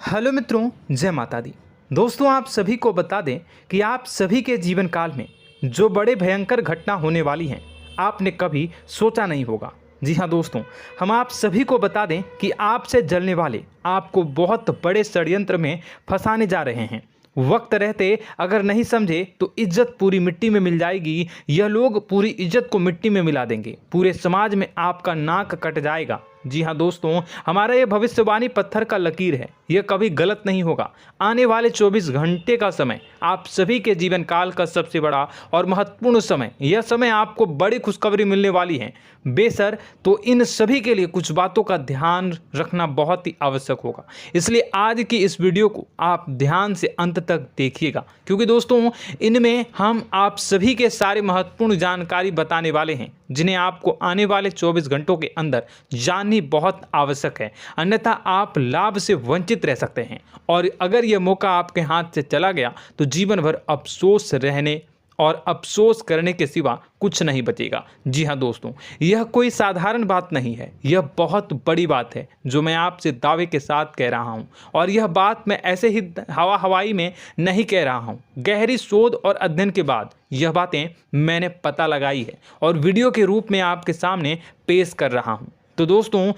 Hello मित्रों, जय माता दी। दोस्तों, आप सभी को बता दें कि आप सभी के जीवन काल में जो बड़े भयंकर घटना होने वाली हैं, आपने कभी सोचा नहीं होगा। जी हाँ दोस्तों, हम आप सभी को बता दें कि आपसे जलने वाले आपको बहुत बड़े षड्यंत्र में फंसाने जा रहे हैं। वक्त रहते अगर नहीं समझे तो इज्जत पूरी मिट्टी में मिल जाएगी। यह लोग पूरी इज्जत को मिट्टी में मिला देंगे। पूरे समाज में आपका नाक कट जाएगा। जी हाँ दोस्तों, हमारा ये भविष्यवाणी पत्थर का लकीर है, यह कभी गलत नहीं होगा। आने वाले 24 घंटे का समय आप सभी के जीवन काल का सबसे बड़ा और महत्वपूर्ण समय। यह समय आपको बड़ी खुशखबरी मिलने वाली है बेसर, तो इन सभी के लिए कुछ बातों का ध्यान रखना बहुत ही आवश्यक होगा। इसलिए आज की इस वीडियो को आप ध्यान से अंत तक देखिएगा, क्योंकि दोस्तों इनमें हम आप सभी के सारे महत्वपूर्ण जानकारी बताने वाले हैं, जिन्हें आपको आने वाले 24 घंटों के अंदर जाननी बहुत आवश्यक है। अन्यथा आप लाभ से वंचित रह सकते हैं, और अगर यह मौका आपके हाथ से चला गया तो जीवन भर अफसोस रहने और अफसोस करने के सिवा कुछ नहीं बचेगा। जी हाँ दोस्तों, यह कोई साधारण बात नहीं है, यह बहुत बड़ी बात है जो मैं आपसे दावे के साथ कह रहा हूँ। और यह बात मैं ऐसे ही हवाई में नहीं कह रहा हूँ। गहरी शोध और अध्ययन के बाद यह बातें मैंने पता लगाई है और वीडियो के रूप में आपके सामने पेश कर रहा हूँ। तो दोस्तों,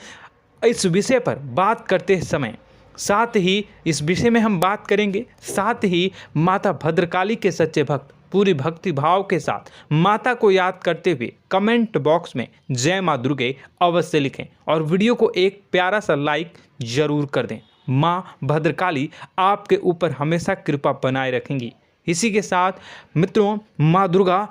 इस विषय पर बात करते समय साथ ही इस विषय में हम बात करेंगे, साथ ही माता भद्रकाली के सच्चे भक्त पूरी भक्ति भाव के साथ माता को याद करते हुए कमेंट बॉक्स में जय माँ दुर्गे अवश्य लिखें और वीडियो को एक प्यारा सा लाइक जरूर कर दें। माँ भद्रकाली आपके ऊपर हमेशा कृपा बनाए रखेंगी। इसी के साथ मित्रों, माँ दुर्गा,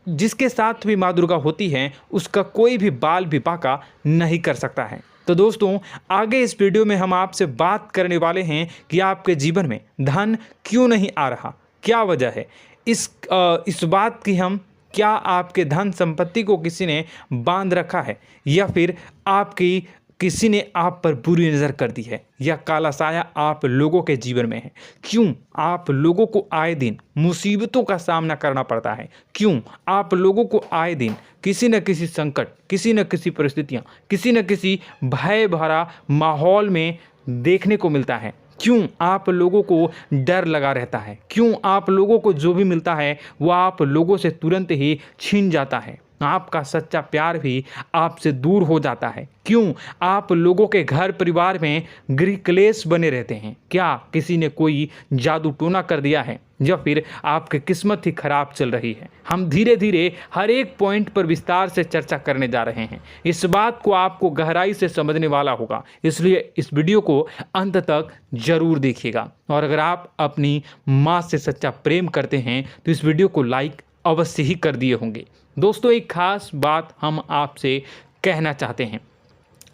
जिसके साथ भी माँ दुर्गा होती हैं, उसका कोई भी बाल भी बांका नहीं कर सकता है। तो दोस्तों, आगे इस वीडियो में हम आपसे बात करने वाले हैं कि आपके जीवन में धन क्यों नहीं आ रहा, क्या वजह है इस बात की। हम क्या आपके धन संपत्ति को किसी ने बांध रखा है, या फिर आपकी किसी ने आप पर बुरी नज़र कर दी है, या काला साया आप लोगों के जीवन में है। क्यों आप लोगों को आए दिन मुसीबतों का सामना करना पड़ता है, क्यों आप लोगों को आए दिन किसी न किसी संकट, किसी न किसी परिस्थितियाँ, किसी न किसी भय भरा माहौल में देखने को मिलता है, क्यों आप लोगों को डर लगा रहता है, क्यों आप लोगों को जो भी मिलता है वो आप लोगों से तुरंत ही छीन जाता है, आपका सच्चा प्यार भी आपसे दूर हो जाता है, क्यों आप लोगों के घर परिवार में गृह क्लेश बने रहते हैं। क्या किसी ने कोई जादू टोना कर दिया है, या फिर आपकी किस्मत ही खराब चल रही है। हम धीरे धीरे हर एक पॉइंट पर विस्तार से चर्चा करने जा रहे हैं। इस बात को आपको गहराई से समझने वाला होगा, इसलिए इस वीडियो को अंत तक जरूर देखिएगा। और अगर आप अपनी माँ से सच्चा प्रेम करते हैं तो इस वीडियो को लाइक अवश्य ही कर दिए होंगे। दोस्तों, एक खास बात हम आपसे कहना चाहते हैं।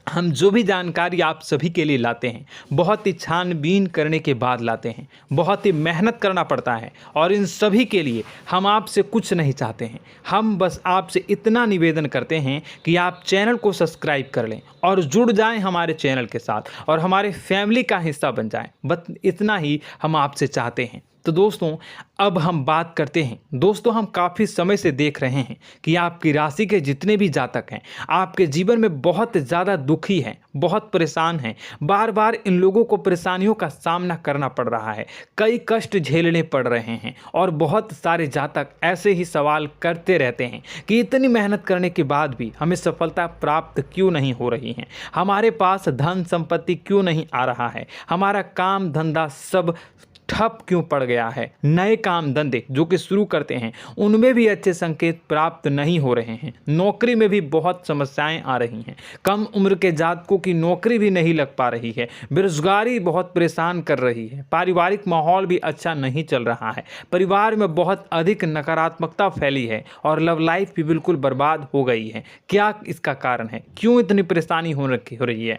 हम जो भी जानकारी आप सभी के लिए लाते हैं, बहुत ही छानबीन करने के बाद लाते हैं, बहुत ही मेहनत करना पड़ता है, और इन सभी के लिए हम आपसे कुछ नहीं चाहते हैं। हम बस आपसे इतना निवेदन करते हैं कि आप चैनल को सब्सक्राइब कर लें और जुड़ जाएं हमारे चैनल के साथ और हमारे फैमिली का हिस्सा बन जाएं। बस इतना ही हम आपसे चाहते हैं। तो दोस्तों, अब हम बात करते हैं। दोस्तों, हम काफ़ी समय से देख रहे हैं कि आपकी राशि के जितने भी जातक हैं, आपके जीवन में बहुत ज़्यादा दुखी हैं, बहुत परेशान हैं। बार बार इन लोगों को परेशानियों का सामना करना पड़ रहा है, कई कष्ट झेलने पड़ रहे हैं, और बहुत सारे जातक ऐसे ही सवाल करते रहते हैं कि इतनी मेहनत करने के बाद भी हमें सफलता प्राप्त क्यों नहीं हो रही है, हमारे पास धन संपत्ति क्यों नहीं आ रहा है, हमारा काम धंधा सब ठप क्यों पड़ गया है, नए काम धंधे जो कि शुरू करते हैं उनमें भी अच्छे संकेत प्राप्त नहीं हो रहे हैं, नौकरी में भी बहुत समस्याएं आ रही हैं, कम उम्र के जातकों की नौकरी भी नहीं लग पा रही है, बेरोजगारी बहुत परेशान कर रही है, पारिवारिक माहौल भी अच्छा नहीं चल रहा है, परिवार में बहुत अधिक नकारात्मकता फैली है, और लव लाइफ भी बिल्कुल बर्बाद हो गई है। क्या इसका कारण है, क्यों इतनी परेशानी हो रही है?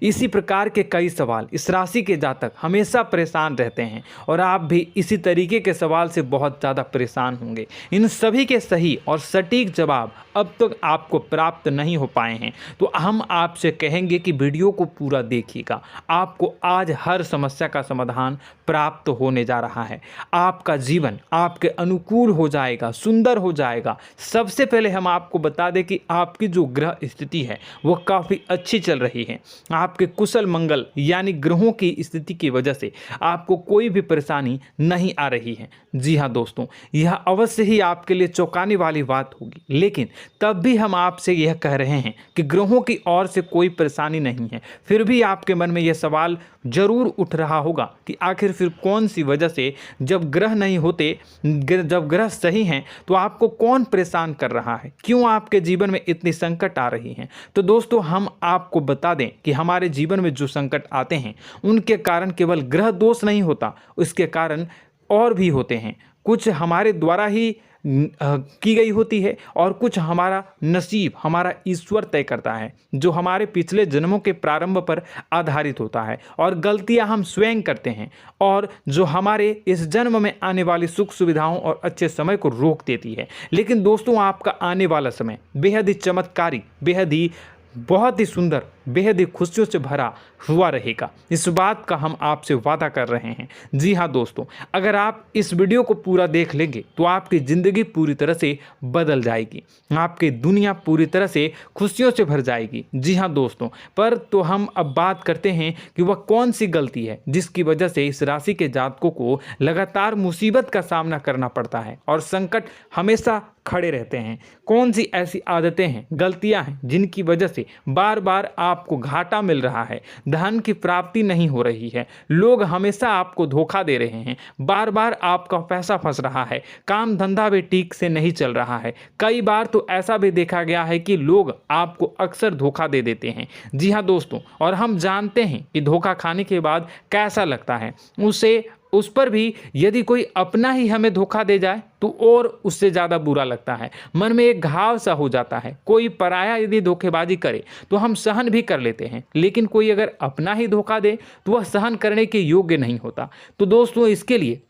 इसी प्रकार के कई सवाल इस राशि के जातक हमेशा परेशान रहते हैं, और आप भी इसी तरीके के सवाल से बहुत ज़्यादा परेशान होंगे। इन सभी के सही और सटीक जवाब अब तक आपको प्राप्त नहीं हो पाए हैं, तो हम आपसे कहेंगे कि वीडियो को पूरा देखिएगा। आपको आज हर समस्या का समाधान प्राप्त होने जा रहा है। आपका जीवन आपके अनुकूल हो जाएगा, सुंदर हो जाएगा। सबसे पहले हम आपको बता दें कि आपकी जो ग्रह स्थिति है वो काफ़ी अच्छी चल रही है। आपके कुशल मंगल यानी ग्रहों की स्थिति की वजह से आपको कोई भी परेशानी नहीं आ रही है। जी हाँ दोस्तों, यह अवश्य ही आपके लिए चौंकाने वाली बात होगी, लेकिन तब भी हम आपसे यह कह रहे हैं कि ग्रहों की ओर से कोई परेशानी नहीं है। फिर भी आपके मन में यह सवाल जरूर उठ रहा होगा कि आखिर फिर कौन सी वजह से, जब ग्रह नहीं होते, जब ग्रह सही हैं, तो आपको कौन परेशान कर रहा है, क्यों आपके जीवन में इतनी संकट आ रही हैं। तो दोस्तों, हम आपको बता दें कि हमारे जीवन में जो संकट आते हैं उनके कारण केवल ग्रह दोष नहीं होता, उसके कारण और भी होते हैं। कुछ हमारे द्वारा ही की गई होती है और कुछ हमारा नसीब, हमारा ईश्वर तय करता है, जो हमारे पिछले जन्मों के प्रारंभ पर आधारित होता है। और गलतियां हम स्वयं करते हैं और जो हमारे इस जन्म में आने वाली सुख सुविधाओं और अच्छे समय को रोक देती है। लेकिन दोस्तों, आपका आने वाला समय बेहद ही चमत्कारी, बेहद ही बहुत ही सुंदर, बेहद ही खुशियों से भरा हुआ रहेगा। इस बात का हम आपसे वादा कर रहे हैं। जी हाँ दोस्तों, अगर आप इस वीडियो को पूरा देख लेंगे तो आपकी ज़िंदगी पूरी तरह से बदल जाएगी, आपकी दुनिया पूरी तरह से खुशियों से भर जाएगी। जी हाँ दोस्तों, पर तो हम अब बात करते हैं कि वह कौन सी गलती है जिसकी वजह से इस राशि के जातकों को लगातार मुसीबत का सामना करना पड़ता है और संकट हमेशा खड़े रहते हैं। कौन सी ऐसी आदतें हैं, गलतियां हैं जिनकी वजह से बार बार आपको घाटा मिल रहा है, धन की प्राप्ति नहीं हो रही है, लोग हमेशा आपको धोखा दे रहे हैं, बार बार आपका पैसा फंस रहा है, काम धंधा भी ठीक से नहीं चल रहा है। कई बार तो ऐसा भी देखा गया है कि लोग आपको अक्सर धोखा दे देते हैं। जी हाँ दोस्तों, और हम जानते हैं कि धोखा खाने के बाद कैसा लगता है। उस पर भी यदि कोई अपना ही हमें धोखा दे जाए तो और उससे ज़्यादा बुरा लगता है, मन में एक घाव सा हो जाता है। कोई पराया यदि धोखेबाजी करे तो हम सहन भी कर लेते हैं, लेकिन कोई अगर अपना ही धोखा दे तो वह सहन करने के योग्य नहीं होता। तो दोस्तों, इसके लिए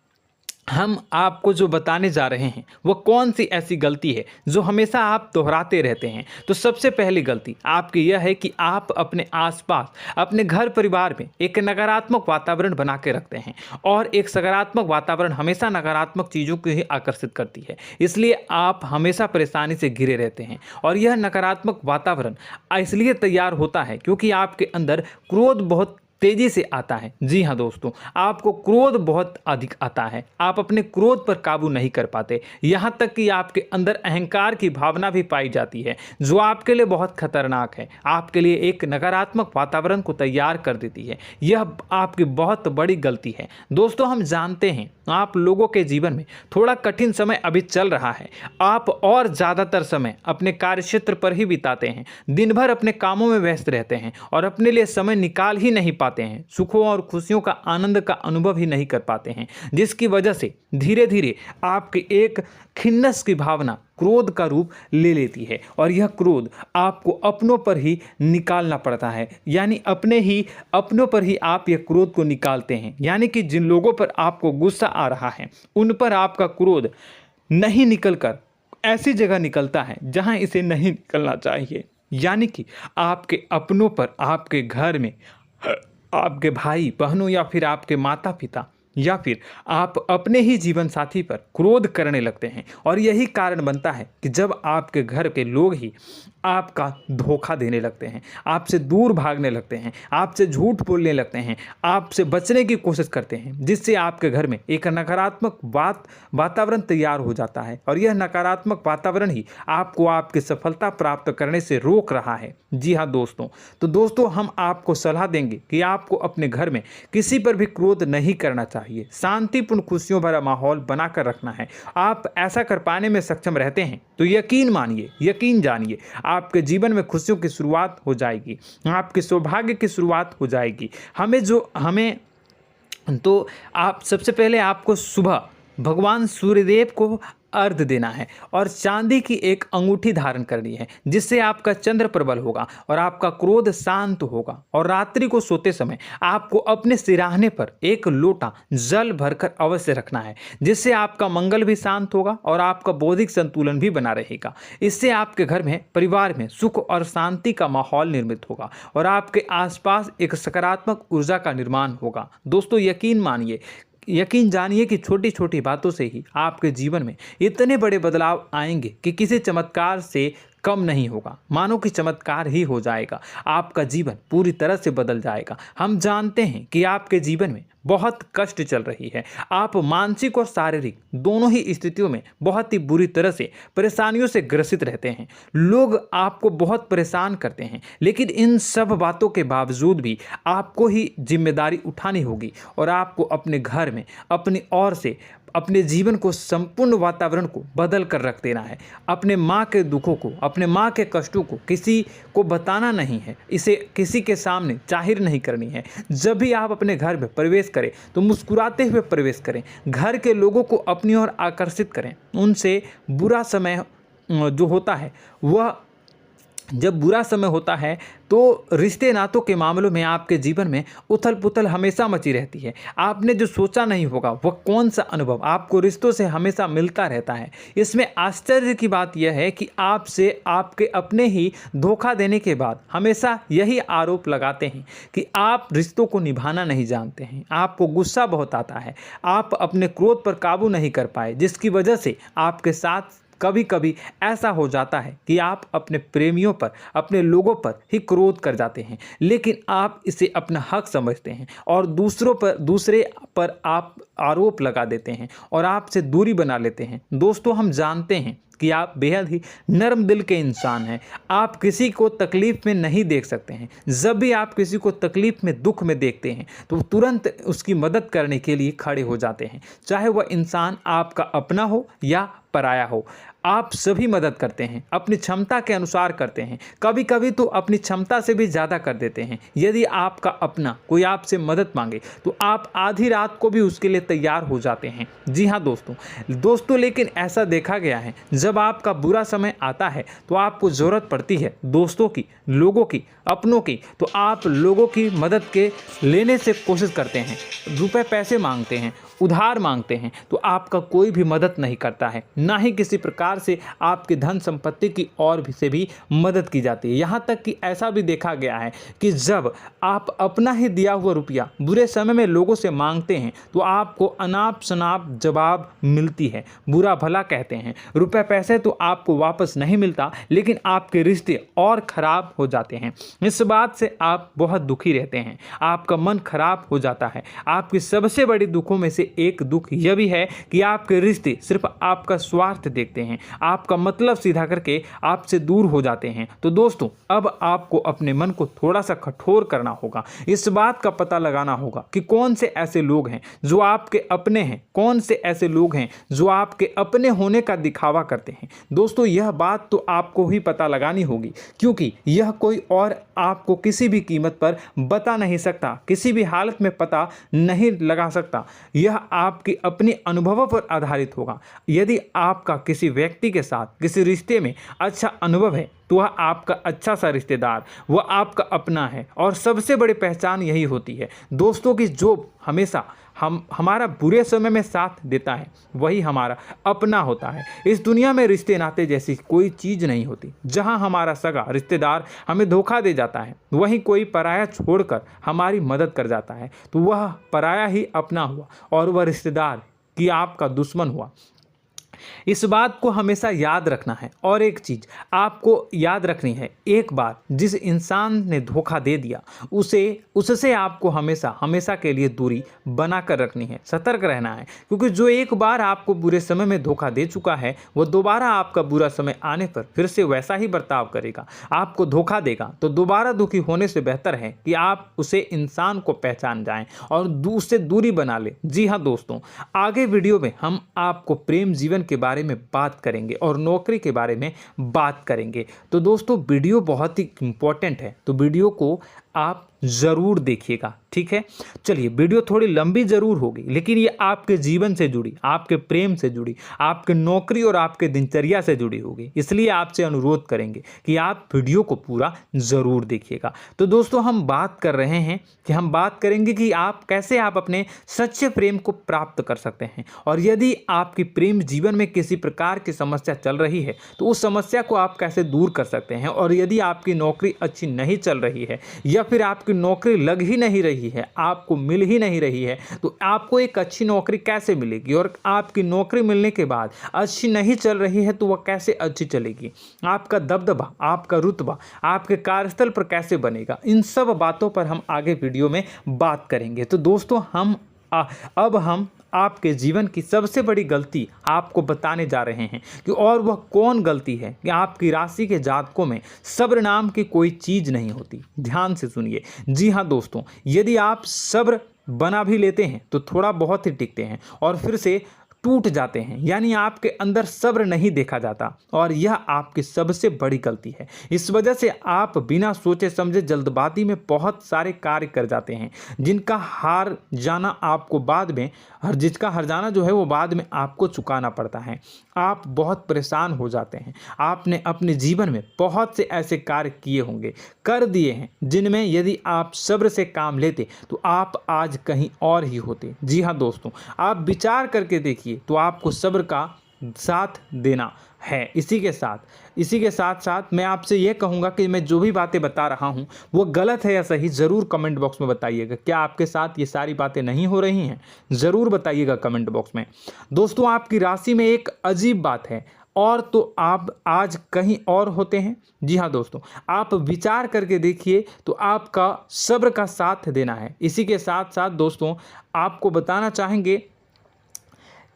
हम आपको जो बताने जा रहे हैं वो कौन सी ऐसी गलती है जो हमेशा आप दोहराते रहते हैं। तो सबसे पहली गलती आपकी यह है कि आप अपने आसपास, अपने घर परिवार में एक नकारात्मक वातावरण बना के रखते हैं, और एक सकारात्मक वातावरण हमेशा नकारात्मक चीज़ों को ही आकर्षित करती है। इसलिए आप हमेशा परेशानी से घिरे रहते हैं, और यह नकारात्मक वातावरण इसलिए तैयार होता है क्योंकि आपके अंदर क्रोध बहुत तेजी से आता है। जी हाँ दोस्तों, आपको क्रोध बहुत अधिक आता है, आप अपने क्रोध पर काबू नहीं कर पाते, यहाँ तक कि आपके अंदर अहंकार की भावना भी पाई जाती है, जो आपके लिए बहुत खतरनाक है, आपके लिए एक नकारात्मक वातावरण को तैयार कर देती है। यह आपकी बहुत बड़ी गलती है। दोस्तों, हम जानते हैं आप लोगों के जीवन में थोड़ा कठिन समय अभी चल रहा है। आप और ज़्यादातर समय अपने कार्यक्षेत्र पर ही बिताते हैं, दिन भर अपने कामों में व्यस्त रहते हैं और अपने लिए समय निकाल ही नहीं पाते हैं, सुखों और खुशियों का आनंद का अनुभव ही नहीं कर पाते हैं, जिसकी वजह से धीरे धीरे आपकी एक खिन्नस की भावना क्रोध का रूप ले लेती है, और यह क्रोध आपको अपनों पर ही निकालना पड़ता है। यानी अपनों पर ही आप यह क्रोध को निकालते हैं। यानी कि जिन लोगों पर आपको गुस्सा आ रहा है उन पर आपका क्रोध नहीं निकलकर ऐसी जगह निकलता है जहां इसे नहीं निकलना चाहिए। यानी कि आपके अपनों पर, आपके घर में, आपके भाई बहनों या फिर आपके माता पिता या फिर आप अपने ही जीवन साथी पर क्रोध करने लगते हैं, और यही कारण बनता है कि जब आपके घर के लोग ही आपका धोखा देने लगते हैं, आपसे दूर भागने लगते हैं, आपसे झूठ बोलने लगते हैं, आपसे बचने की कोशिश करते हैं, जिससे आपके घर में एक नकारात्मक वातावरण तैयार हो जाता है, और यह नकारात्मक वातावरण ही आपको आपकी सफलता प्राप्त करने से रोक रहा है। जी हाँ दोस्तों, तो दोस्तों, हम आपको सलाह देंगे कि आपको अपने घर में किसी पर भी क्रोध नहीं करना चाहिए, शांतिपूर्ण खुशियों भरा माहौल बनाकर रखना है। आप ऐसा कर पाने में सक्षम रहते हैं तो यकीन मानिए, यकीन जानिए, आपके जीवन में खुशियों की शुरुआत हो जाएगी, आपके सौभाग्य की शुरुआत हो जाएगी। आप सबसे पहले आपको सुबह भगवान सूर्यदेव को अर्घ्य देना है और चांदी की एक अंगूठी धारण करनी है, जिससे आपका चंद्र प्रबल होगा और आपका क्रोध शांत होगा। और रात्रि को सोते समय आपको अपने सिरहाने पर एक लोटा जल भरकर अवश्य रखना है, जिससे आपका मंगल भी शांत होगा और आपका बौद्धिक संतुलन भी बना रहेगा। इससे आपके घर में, परिवार में सुख और शांति का माहौल निर्मित होगा और आपके आसपास एक सकारात्मक ऊर्जा का निर्माण होगा। दोस्तों, यकीन जानिए कि छोटी छोटी बातों से ही आपके जीवन में इतने बड़े बदलाव आएंगे कि किसी चमत्कार से कम नहीं होगा। मानो कि चमत्कार ही हो जाएगा, आपका जीवन पूरी तरह से बदल जाएगा। हम जानते हैं कि आपके जीवन में बहुत कष्ट चल रही है, आप मानसिक और शारीरिक दोनों ही स्थितियों में बहुत ही बुरी तरह से परेशानियों से ग्रसित रहते हैं। लोग आपको बहुत परेशान करते हैं, लेकिन इन सब बातों के बावजूद भी आपको ही जिम्मेदारी उठानी होगी और आपको अपने घर में अपनी ओर से अपने जीवन को, संपूर्ण वातावरण को बदल कर रख देना है। अपने माँ के दुखों को, अपने माँ के कष्टों को किसी को बताना नहीं है, इसे किसी के सामने जाहिर नहीं करनी है। जब भी आप अपने घर में प्रवेश करें तो मुस्कुराते हुए प्रवेश करें, घर के लोगों को अपनी ओर आकर्षित करें। उनसे बुरा समय जो होता है वह जब बुरा समय होता है तो रिश्ते नातों के मामलों में आपके जीवन में उथल पुथल हमेशा मची रहती है। आपने जो सोचा नहीं होगा वह कौन सा अनुभव आपको रिश्तों से हमेशा मिलता रहता है। इसमें आश्चर्य की बात यह है कि आपसे आपके अपने ही धोखा देने के बाद हमेशा यही आरोप लगाते हैं कि आप रिश्तों को निभाना नहीं जानते हैं, आपको गुस्सा बहुत आता है, आप अपने क्रोध पर काबू नहीं कर पाए, जिसकी वजह से आपके साथ कभी कभी ऐसा हो जाता है कि आप अपने प्रेमियों पर, अपने लोगों पर ही क्रोध कर जाते हैं, लेकिन आप इसे अपना हक समझते हैं और दूसरे पर आप आरोप लगा देते हैं और आपसे दूरी बना लेते हैं। दोस्तों, हम जानते हैं कि आप बेहद ही नर्म दिल के इंसान हैं। आप किसी को तकलीफ में नहीं देख सकते हैं। जब भी आप किसी को तकलीफ में, दुख में देखते हैं तो तुरंत उसकी मदद करने के लिए खड़े हो जाते हैं, चाहे वह इंसान आपका अपना हो या पराया हो। आप सभी मदद करते हैं, अपनी क्षमता के अनुसार करते हैं, कभी कभी तो अपनी क्षमता से भी ज़्यादा कर देते हैं। यदि आपका अपना कोई आपसे मदद मांगे तो आप आधी रात को भी उसके लिए तैयार हो जाते हैं। जी हाँ दोस्तों, लेकिन ऐसा देखा गया है, जब आपका बुरा समय आता है तो आपको ज़रूरत पड़ती है दोस्तों की, लोगों की, अपनों की, तो आप लोगों की मदद के लेने से कोशिश करते हैं, रुपए पैसे मांगते हैं, उधार मांगते हैं, तो आपका कोई भी मदद नहीं करता है, ना ही किसी प्रकार से आपकी धन संपत्ति की ओर से भी मदद की जाती है। यहाँ तक कि ऐसा भी देखा गया है कि जब आप अपना ही दिया हुआ रुपया बुरे समय में लोगों से मांगते हैं तो आपको अनाप शनाप जवाब मिलती है, बुरा भला कहते हैं। रुपए पैसे तो आपको वापस नहीं मिलता, लेकिन आपके रिश्ते और खराब हो जाते हैं। इस बात से आप बहुत दुखी रहते हैं, आपका मन खराब हो जाता है। आपकी सबसे बड़ी दुखों में से एक दुख यह भी है कि आपके रिश्ते सिर्फ आपका स्वार्थ देखते हैं, आपका मतलब सीधा करके आपसे दूर हो जाते हैं। तो दोस्तों, अब आपको अपने मन को थोड़ा सा कठोर करना होगा, इस बात का पता लगाना होगा कि कौन से ऐसे लोग हैं जो आपके अपने हैं, कौन से ऐसे लोग हैं जो आपके अपने होने का दिखावा करते हैं। दोस्तों, यह बात तो आपको ही पता लगानी होगी, क्योंकि यह कोई और आपको किसी भी कीमत पर बता नहीं सकता, किसी भी हालत में पता नहीं लगा सकता। यह आपके अपने अनुभवों पर आधारित होगा। यदि आपका किसी व्यक्ति के साथ किसी रिश्ते में अच्छा अनुभव है तो वह आपका अच्छा सा रिश्तेदार, वह आपका अपना है। और सबसे बड़ी पहचान यही होती है दोस्तों की जो हमेशा हमारा बुरे समय में साथ देता है वही हमारा अपना होता है। इस दुनिया में रिश्ते नाते जैसी कोई चीज़ नहीं होती। जहां हमारा सगा रिश्तेदार हमें धोखा दे जाता है, वहीं कोई पराया छोड़कर हमारी मदद कर जाता है, तो वह पराया ही अपना हुआ और वह रिश्तेदार की आपका दुश्मन हुआ। इस बात को हमेशा याद रखना है। और एक चीज़ आपको याद रखनी है, एक बार जिस इंसान ने धोखा दे दिया उससे आपको हमेशा के लिए दूरी बना कर रखनी है, सतर्क रहना है। क्योंकि जो एक बार आपको बुरे समय में धोखा दे चुका है वो दोबारा आपका बुरा समय आने पर फिर से वैसा ही बर्ताव करेगा, आपको धोखा देगा। तो दोबारा दुखी होने से बेहतर है कि आप उसे इंसान को पहचान जाएं और उससे दूरी बना लें। जी हाँ दोस्तों, आगे वीडियो में हम आपको प्रेम जीवन के बारे में बात करेंगे और नौकरी के बारे में बात करेंगे। तो दोस्तों, वीडियो बहुत ही इम्पोर्टेंट है, तो वीडियो को आप ज़रूर देखिएगा, ठीक है। चलिए, वीडियो थोड़ी लंबी ज़रूर होगी, लेकिन ये आपके जीवन से जुड़ी, आपके प्रेम से जुड़ी, आपके नौकरी और आपके दिनचर्या से जुड़ी होगी, इसलिए आपसे अनुरोध करेंगे कि आप वीडियो को पूरा ज़रूर देखिएगा। तो दोस्तों, हम बात कर रहे हैं कि हम बात करेंगे कि आप कैसे आप अपने सच्चे प्रेम को प्राप्त कर सकते हैं, और यदि आपकी प्रेम जीवन में किसी प्रकार की समस्या चल रही है तो उस समस्या को आप कैसे दूर कर सकते हैं, और यदि आपकी नौकरी अच्छी नहीं चल रही है या फिर आपकी नौकरी लग ही नहीं रही है, आपको मिल ही नहीं रही है, तो आपको एक अच्छी नौकरी कैसे मिलेगी, और आपकी नौकरी मिलने के बाद अच्छी नहीं चल रही है तो वह कैसे अच्छी चलेगी, आपका दबदबा, आपका रुतबा आपके कार्यस्थल पर कैसे बनेगा, इन सब बातों पर हम आगे वीडियो में बात करेंगे। तो दोस्तों, अब हम आपके जीवन की सबसे बड़ी गलती आपको बताने जा रहे हैं कि और वह कौन गलती है कि आपकी राशि के जातकों में सब्र नाम की कोई चीज़ नहीं होती। ध्यान से सुनिए। जी हाँ दोस्तों, यदि आप सब्र बना भी लेते हैं तो थोड़ा बहुत ही टिकते हैं और फिर से टूट जाते हैं, यानी आपके अंदर सब्र नहीं देखा जाता, और यह आपकी सबसे बड़ी गलती है। इस वजह से आप बिना सोचे समझे जल्दबाजी में बहुत सारे कार्य कर जाते हैं, जिसका हार जाना जो है वो बाद में आपको चुकाना पड़ता है। आप बहुत परेशान हो जाते हैं। आपने अपने जीवन में बहुत से ऐसे कार्य किए होंगे, कर दिए हैं, जिनमें यदि आप सब्र से काम लेते तो आप आज कहीं और ही होते। जी हाँ दोस्तों, आप विचार करके देखिए तो आपको सब्र का साथ देना है। इसी के साथ साथ मैं आपसे यह कहूँगा कि मैं जो भी बातें बता रहा हूँ वो गलत है या सही, ज़रूर कमेंट बॉक्स में बताइएगा। क्या आपके साथ ये सारी बातें नहीं हो रही हैं, ज़रूर बताइएगा कमेंट बॉक्स में। दोस्तों, आपकी राशि में एक अजीब बात है, और तो आप आज कहीं और होते हैं। जी हाँ दोस्तों, आप विचार करके देखिए तो आपका सब्र का साथ देना है। इसी के साथ साथ दोस्तों, आपको बताना चाहेंगे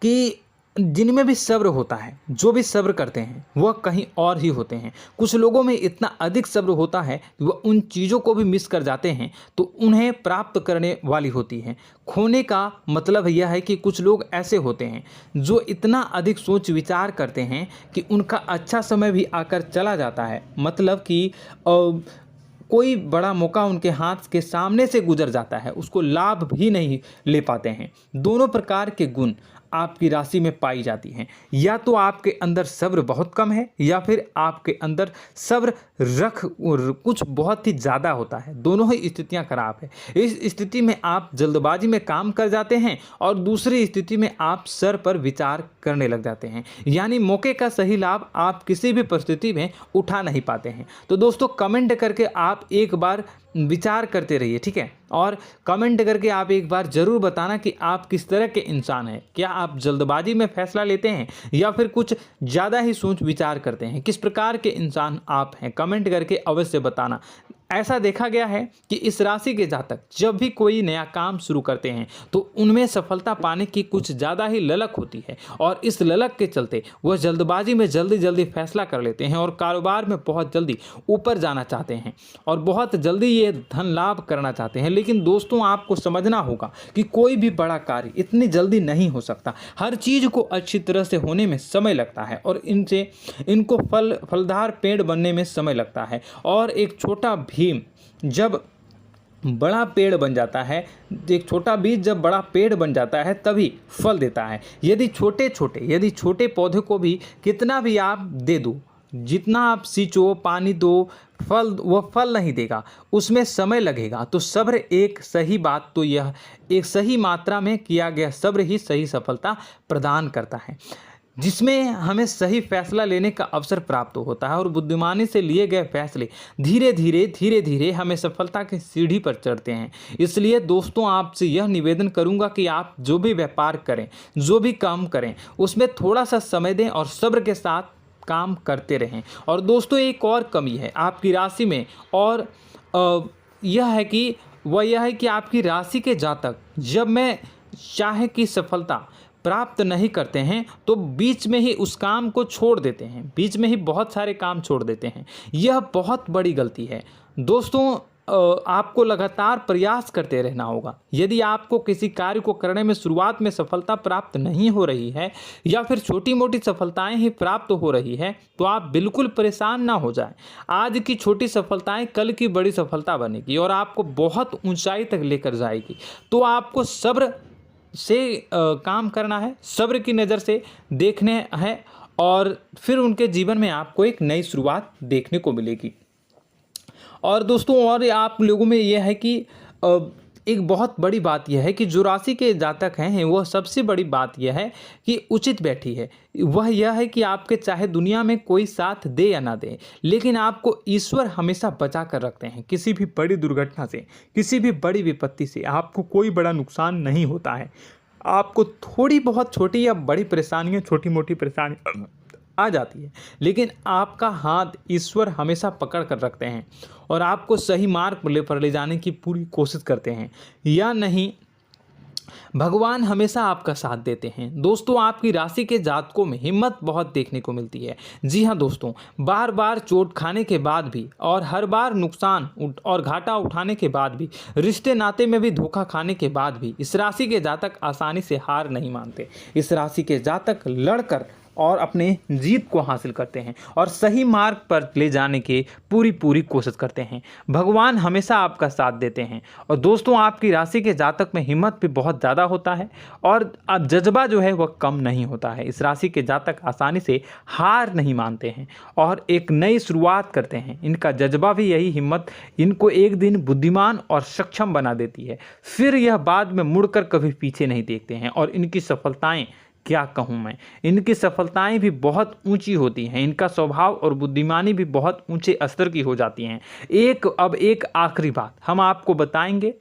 कि जिनमें भी सब्र होता है, जो भी सब्र करते हैं वह कहीं और ही होते हैं। कुछ लोगों में इतना अधिक सब्र होता है कि वह उन चीज़ों को भी मिस कर जाते हैं तो उन्हें प्राप्त करने वाली होती हैं। खोने का मतलब यह है कि कुछ लोग ऐसे होते हैं जो इतना अधिक सोच विचार करते हैं कि उनका अच्छा समय भी आकर चला जाता है, मतलब कि कोई बड़ा मौका उनके हाथ के सामने से गुजर जाता है, उसको लाभ भी नहीं ले पाते हैं। दोनों प्रकार के गुण आपकी राशि में पाई जाती हैं। या तो आपके अंदर सब्र बहुत कम है या फिर आपके अंदर सब्र कुछ बहुत ही ज़्यादा होता है। दोनों ही स्थितियां खराब है। इस स्थिति में आप जल्दबाजी में काम कर जाते हैं और दूसरी स्थिति में आप सर पर विचार करने लग जाते हैं, यानी मौके का सही लाभ आप किसी भी परिस्थिति में उठा नहीं पाते हैं। तो दोस्तों, कमेंट करके आप एक बार विचार करते रहिए, ठीक है, और कमेंट करके आप एक बार ज़रूर बताना कि आप किस तरह के इंसान हैं। क्या आप जल्दबाजी में फैसला लेते हैं या फिर कुछ ज़्यादा ही सोच विचार करते हैं? किस प्रकार के इंसान आप हैं, कमेंट करके अवश्य बताना। ऐसा देखा गया है कि इस राशि के जातक जब भी कोई नया काम शुरू करते हैं तो उनमें सफलता पाने की कुछ ज़्यादा ही ललक होती है, और इस ललक के चलते वह जल्दबाजी में जल्दी फैसला कर लेते हैं और कारोबार में बहुत जल्दी ऊपर जाना चाहते हैं और बहुत जल्दी ये धन लाभ करना चाहते हैं। लेकिन दोस्तों, आपको समझना होगा कि कोई भी बड़ा कार्य इतनी जल्दी नहीं हो सकता। हर चीज़ को अच्छी तरह से होने में समय लगता है और इनको फलदार पेड़ बनने में समय लगता है। और एक छोटा भीम जब बड़ा पेड़ बन जाता है, एक छोटा बीज जब बड़ा पेड़ बन जाता है तभी फल देता है। यदि छोटे पौधे को भी कितना भी आप दे दो, जितना आप सींचो, पानी दो, वह फल नहीं देगा, उसमें समय लगेगा। तो सब्र एक सही बात तो यह एक सही मात्रा में किया गया सब्र ही सही सफलता प्रदान करता है, जिसमें हमें सही फैसला लेने का अवसर प्राप्त होता है और बुद्धिमानी से लिए गए फैसले धीरे धीरे हमें सफलता की सीढ़ी पर चढ़ते हैं। इसलिए दोस्तों, आपसे यह निवेदन करूंगा कि आप जो भी व्यापार करें, जो भी काम करें, उसमें थोड़ा सा समय दें और सब्र के साथ काम करते रहें। और दोस्तों, एक और कमी है आपकी राशि में, और यह है कि आपकी राशि के जातक जब में चाहे कि सफलता प्राप्त नहीं करते हैं तो बीच में ही उस काम को छोड़ देते हैं, बीच में ही बहुत सारे काम छोड़ देते हैं। यह बहुत बड़ी गलती है दोस्तों। आपको लगातार प्रयास करते रहना होगा। यदि आपको किसी कार्य को करने में शुरुआत में सफलता प्राप्त नहीं हो रही है या फिर छोटी मोटी सफलताएं ही प्राप्त हो रही है तो आप बिल्कुल परेशान ना हो जाएं। आज की छोटी सफलताएं कल की बड़ी सफलता बनेगी और आपको बहुत ऊंचाई तक लेकर जाएगी। तो आपको सब्र से काम करना है, सब्र की नज़र से देखने हैं और फिर उनके जीवन में आपको एक नई शुरुआत देखने को मिलेगी। और दोस्तों और आप लोगों में यह है कि एक बहुत बड़ी बात यह है कि जो राशि के जातक हैं वह सबसे बड़ी बात यह है कि उचित बैठी है। वह यह है कि आपके चाहे दुनिया में कोई साथ दे या ना दे, लेकिन आपको ईश्वर हमेशा बचा कर रखते हैं। किसी भी बड़ी दुर्घटना से, किसी भी बड़ी विपत्ति से आपको कोई बड़ा नुकसान नहीं होता है। आपको थोड़ी बहुत छोटी या बड़ी परेशानियाँ, छोटी मोटी परेशानी आ जाती है, लेकिन आपका हाथ ईश्वर हमेशा पकड़ कर रखते हैं और आपको सही मार्ग पर ले जाने की पूरी कोशिश करते हैं। या नहीं, भगवान हमेशा आपका साथ देते हैं। दोस्तों आपकी राशि के जातकों में हिम्मत बहुत देखने को मिलती है। जी हाँ दोस्तों, बार बार चोट खाने के बाद भी और हर बार नुकसान और घाटा उठाने के बाद भी, रिश्ते नाते में भी धोखा खाने के बाद भी इस राशि के जातक आसानी से हार नहीं मानते। इस राशि के जातक लड़कर और अपने जीत को हासिल करते हैं और सही मार्ग पर ले जाने की पूरी कोशिश करते हैं। भगवान हमेशा आपका साथ देते हैं। और दोस्तों आपकी राशि के जातक में हिम्मत भी बहुत ज़्यादा होता है और अब जज्बा जो है वह कम नहीं होता है। इस राशि के जातक आसानी से हार नहीं मानते हैं और एक नई शुरुआत करते हैं। इनका जज्बा भी, यही हिम्मत इनको एक दिन बुद्धिमान और सक्षम बना देती है। फिर यह बाद में मुड़कर कभी पीछे नहीं देखते हैं और इनकी सफलताएं, क्या कहूँ मैं, इनकी सफलताएं भी बहुत ऊंची होती हैं। इनका स्वभाव और बुद्धिमानी भी बहुत ऊंचे स्तर की हो जाती हैं। अब एक आखिरी बात हम आपको बताएंगे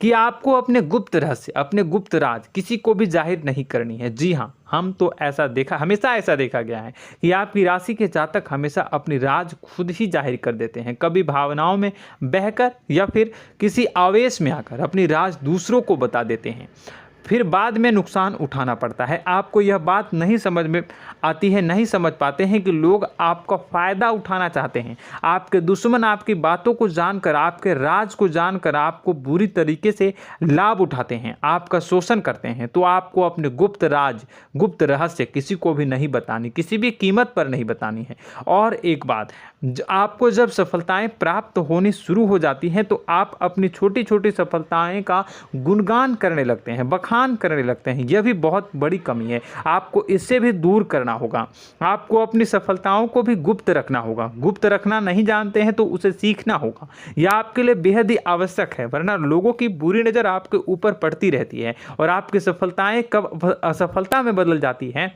कि आपको अपने गुप्त रहस्य, अपने गुप्त राज किसी को भी जाहिर नहीं करनी है। जी हाँ, हम तो हमेशा ऐसा देखा गया है कि आपकी राशि के जातक हमेशा अपनी राज खुद ही जाहिर कर देते हैं। कभी भावनाओं में बहकर या फिर किसी आवेश में आकर अपनी राज दूसरों को बता देते हैं, फिर बाद में नुकसान उठाना पड़ता है। आपको यह बात नहीं समझ में आती है, नहीं समझ पाते हैं कि लोग आपका फ़ायदा उठाना चाहते हैं। आपके दुश्मन आपकी बातों को जानकर, आपके राज को जानकर आपको बुरी तरीके से लाभ उठाते हैं, आपका शोषण करते हैं। तो आपको अपने गुप्त राज, गुप्त रहस्य किसी को भी नहीं बतानी, किसी भी कीमत पर नहीं बतानी है। और एक बात, आपको जब सफलताएं प्राप्त होनी शुरू हो जाती हैं तो आप अपनी छोटी छोटी सफलताएं का गुणगान करने लगते हैं, बखान करने लगते हैं। यह भी बहुत बड़ी कमी है, आपको इससे भी दूर करना होगा। आपको अपनी सफलताओं को भी गुप्त रखना होगा। गुप्त रखना नहीं जानते हैं तो उसे सीखना होगा। यह आपके लिए बेहद ही आवश्यक है, वरना लोगों की बुरी नज़र आपके ऊपर पड़ती रहती है और आपकी सफलताएं कब असफलता में बदल जाती हैं,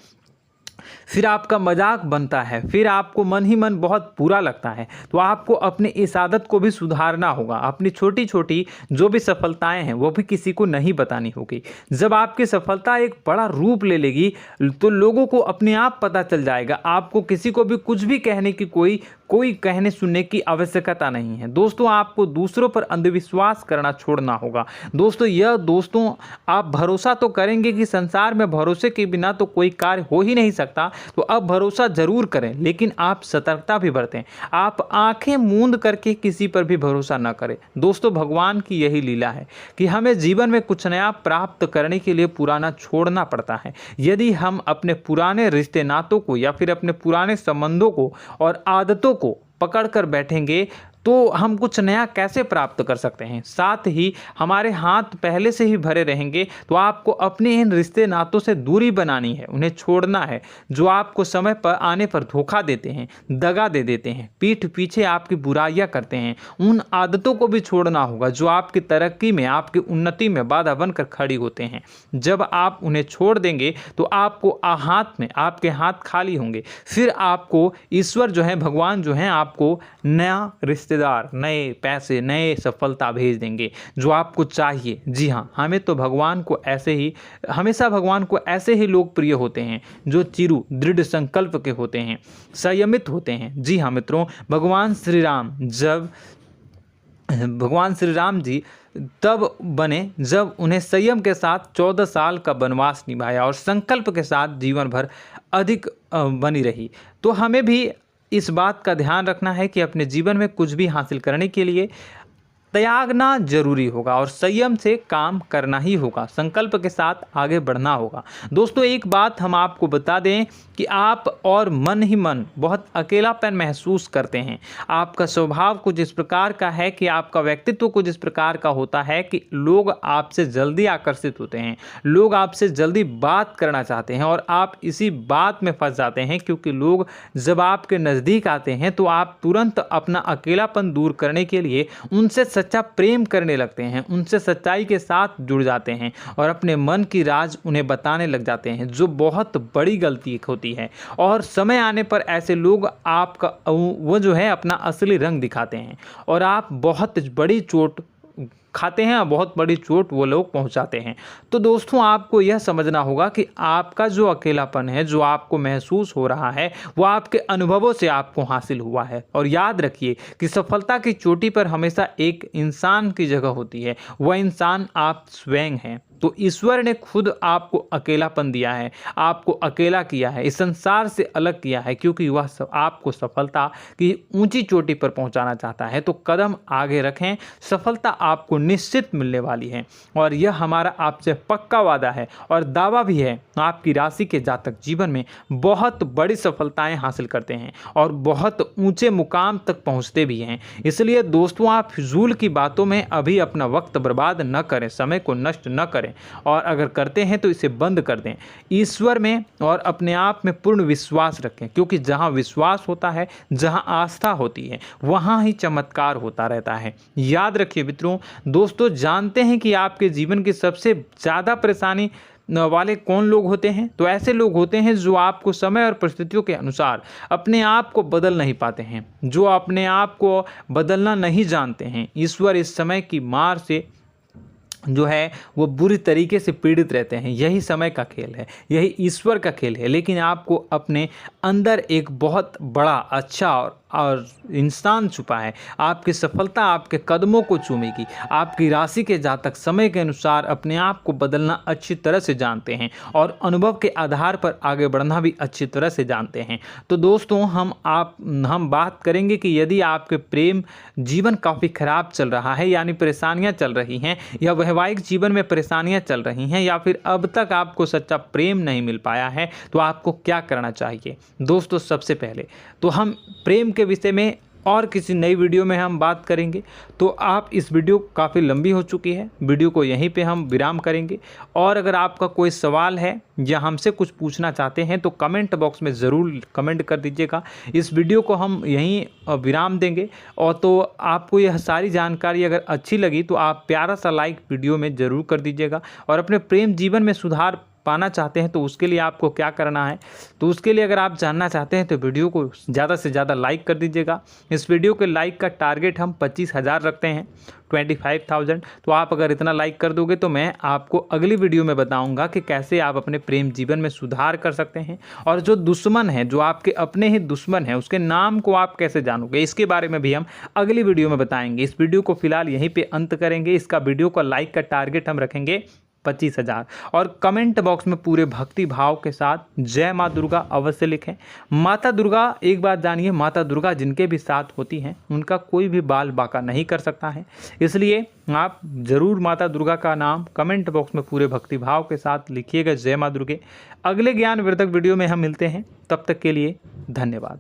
फिर आपका मजाक बनता है, फिर आपको मन ही मन बहुत बुरा लगता है। तो आपको अपनी इस आदत को भी सुधारना होगा। अपनी छोटी छोटी जो भी सफलताएं हैं वो भी किसी को नहीं बतानी होगी। जब आपकी सफलता एक बड़ा रूप ले लेगी तो लोगों को अपने आप पता चल जाएगा। आपको किसी को भी कुछ भी कहने की कोई कहने सुनने की आवश्यकता नहीं है। दोस्तों आपको दूसरों पर अंधविश्वास करना छोड़ना होगा। दोस्तों आप भरोसा तो करेंगे कि संसार में भरोसे के बिना तो कोई कार्य हो ही नहीं सकता, तो अब भरोसा जरूर करें, लेकिन आप सतर्कता भी बरतें। आप आंखें मूंद करके किसी पर भी भरोसा न करें। दोस्तों भगवान की यही लीला है कि हमें जीवन में कुछ नया प्राप्त करने के लिए पुराना छोड़ना पड़ता है। यदि हम अपने पुराने रिश्ते नातों को या फिर अपने पुराने संबंधों को और आदतों को पकड़ कर बैठेंगे तो हम कुछ नया कैसे प्राप्त कर सकते हैं। साथ ही हमारे हाथ पहले से ही भरे रहेंगे। तो आपको अपने इन रिश्ते नातों से दूरी बनानी है, उन्हें छोड़ना है जो आपको समय पर आने पर धोखा देते हैं, दगा दे देते हैं, पीठ पीछे आपकी बुराइयां करते हैं। उन आदतों को भी छोड़ना होगा जो आपकी तरक्की में, आपकी उन्नति में बाधा बनकर खड़ी होते हैं। जब आप उन्हें छोड़ देंगे तो आपके हाथ खाली होंगे। फिर आपको ईश्वर जो है, भगवान जो है, आपको नया रिश्तेदार, नए पैसे, नए सफलता भेज देंगे जो आपको चाहिए। जी हाँ, हमेशा भगवान को ऐसे ही लोग प्रिय होते हैं जो चिरु दृढ़ संकल्प के होते हैं, संयमित होते हैं। जी हाँ मित्रों, भगवान श्री राम जी तब बने जब उन्हें संयम के साथ 14 साल का वनवास निभाया और संकल्प के साथ जीवन भर अधिक बनी रही। तो हमें भी इस बात का ध्यान रखना है कि अपने जीवन में कुछ भी हासिल करने के लिए त्यागना जरूरी होगा और संयम से काम करना ही होगा, संकल्प के साथ आगे बढ़ना होगा। दोस्तों एक बात हम आपको बता दें कि आप और मन ही मन बहुत अकेलापन महसूस करते हैं। आपका स्वभाव कुछ इस प्रकार का है कि आपका व्यक्तित्व कुछ इस प्रकार का होता है कि लोग आपसे जल्दी आकर्षित होते हैं, लोग आपसे जल्दी बात करना चाहते हैं और आप इसी बात में फंस जाते हैं, क्योंकि लोग जब आपके नज़दीक आते हैं तो आप तुरंत अपना अकेलापन दूर करने के लिए उनसे सच्चा प्रेम करने लगते हैं, उनसे सच्चाई के साथ जुड़ जाते हैं और अपने मन की राज उन्हें बताने लग जाते हैं, जो बहुत बड़ी गलती होती है। और समय आने पर ऐसे लोग आपका वो जो है अपना असली रंग दिखाते हैं और आप बहुत बड़ी चोट खाते हैं, बहुत बड़ी चोट वो लोग पहुंचाते हैं। तो दोस्तों आपको यह समझना होगा कि आपका जो अकेलापन है, जो आपको महसूस हो रहा है, वो आपके अनुभवों से आपको हासिल हुआ है। और याद रखिए कि सफलता की चोटी पर हमेशा एक इंसान की जगह होती है, वह इंसान आप स्वयं हैं। तो ईश्वर ने खुद आपको अकेलापन दिया है, आपको अकेला किया है, इस संसार से अलग किया है, क्योंकि वह आपको सफलता की ऊंची चोटी पर पहुंचाना चाहता है। तो कदम आगे रखें, सफलता आपको निश्चित मिलने वाली है और यह हमारा आपसे पक्का वादा है और दावा भी है। आपकी राशि के जातक जीवन में बहुत बड़ी सफलताएं हासिल करते हैं और बहुत ऊंचे मुकाम तक पहुंचते भी हैं। इसलिए दोस्तों आप फिजूल की बातों में अभी अपना वक्त बर्बाद न करें, समय को नष्ट न करें और अगर करते हैं तो इसे बंद कर दें। ईश्वर में और अपने आप में पूर्ण विश्वास रखें, क्योंकि जहां विश्वास होता है, जहां आस्था होती है, वहां ही चमत्कार होता रहता है। याद रखिए मित्रों, दोस्तों जानते हैं कि आपके जीवन की सबसे ज़्यादा परेशानी वाले कौन लोग होते हैं? तो ऐसे लोग होते हैं जो आपको समय और परिस्थितियों के अनुसार अपने आप को बदल नहीं पाते हैं, जो अपने आप को बदलना नहीं जानते हैं। ईश्वर इस समय की मार से जो है वो बुरी तरीके से पीड़ित रहते हैं। यही समय का खेल है, यही ईश्वर का खेल है। लेकिन आपको अपने अंदर एक बहुत बड़ा अच्छा और इंसान छुपा है। आपकी सफलता आपके कदमों को चूमेगी। आपकी राशि के जातक समय के अनुसार अपने आप को बदलना अच्छी तरह से जानते हैं और अनुभव के आधार पर आगे बढ़ना भी अच्छी तरह से जानते हैं। तो दोस्तों हम बात करेंगे कि यदि आपके प्रेम जीवन काफ़ी खराब चल रहा है, यानी परेशानियां चल रही हैं, या वैवाहिक जीवन में परेशानियां चल रही हैं, या फिर अब तक आपको सच्चा प्रेम नहीं मिल पाया है, तो आपको क्या करना चाहिए। दोस्तों सबसे पहले तो हम प्रेम के विषय में और किसी नई वीडियो में हम बात करेंगे। तो आप इस वीडियो काफ़ी लंबी हो चुकी है, वीडियो को यहीं पे हम विराम करेंगे। और अगर आपका कोई सवाल है या हमसे कुछ पूछना चाहते हैं तो कमेंट बॉक्स में ज़रूर कमेंट कर दीजिएगा। इस वीडियो को हम यहीं विराम देंगे। और तो आपको यह सारी जानकारी अगर अच्छी लगी तो आप प्यारा सा लाइक वीडियो में ज़रूर कर दीजिएगा। और अपने प्रेम जीवन में सुधार पाना चाहते हैं तो उसके लिए आपको क्या करना है, तो उसके लिए अगर आप जानना चाहते हैं तो वीडियो को ज़्यादा से ज़्यादा लाइक कर दीजिएगा। इस वीडियो के लाइक का टारगेट हम 25,000 रखते हैं, 25,000। तो आप अगर इतना लाइक कर दोगे तो मैं आपको अगली वीडियो में बताऊंगा कि कैसे आप अपने प्रेम जीवन में सुधार कर सकते हैं। और जो दुश्मन है, जो आपके अपने ही दुश्मन है, उसके नाम को आप कैसे जानोगे, इसके बारे में भी हम अगली वीडियो में बताएंगे। इस वीडियो को फिलहाल यहीं पर अंत करेंगे। इसका वीडियो का लाइक का टारगेट हम रखेंगे 25,000। और कमेंट बॉक्स में पूरे भक्ति भाव के साथ जय माँ दुर्गा अवश्य लिखें। माता दुर्गा, एक बात जानिए, माता दुर्गा जिनके भी साथ होती हैं उनका कोई भी बाल बांका नहीं कर सकता है। इसलिए आप ज़रूर माता दुर्गा का नाम कमेंट बॉक्स में पूरे भक्ति भाव के साथ लिखिएगा, जय माँ दुर्गे। अगले ज्ञानवर्धक वीडियो में हम मिलते हैं, तब तक के लिए धन्यवाद।